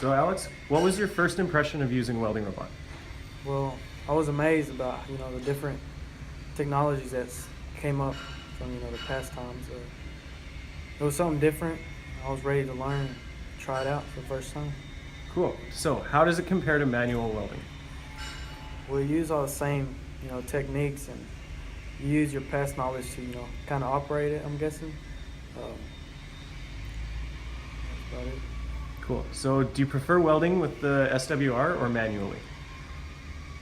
So Alex, what was your first impression of using a welding robot? Well, I was amazed about the different technologies that came up from the past times. It was something different. I was ready to learn and try it out for the first time. Cool. So how does it compare to manual welding? We use all the same techniques, and you use your past knowledge to kind of operate it. I'm guessing. That's about it. Cool. So do you prefer welding with the SWR or manually?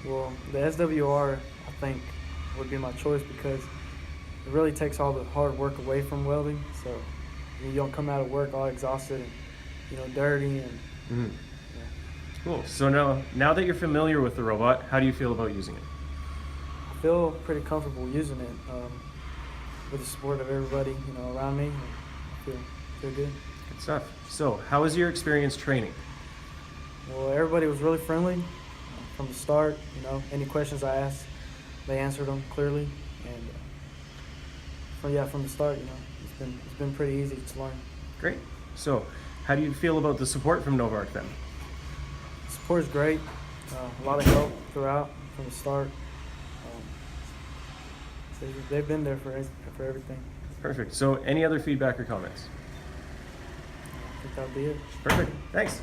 Well, the SWR I think would be my choice because it really takes all the hard work away from welding. So you don't come out of work all exhausted and dirty and. Yeah. Cool. So now that you're familiar with the robot, how do you feel about using it? I feel pretty comfortable using it with the support of everybody around me. I feel good. Good stuff. So how was your experience training? Well, everybody was really friendly from the start. Any questions I asked, they answered them clearly, and from the start, it's been pretty easy to learn. Great. So how do you feel about the support from Novark then? Support is great. A lot of help throughout from the start. They've been there for everything. Perfect. So any other feedback or comments? I think that'll be it. Perfect. Thanks.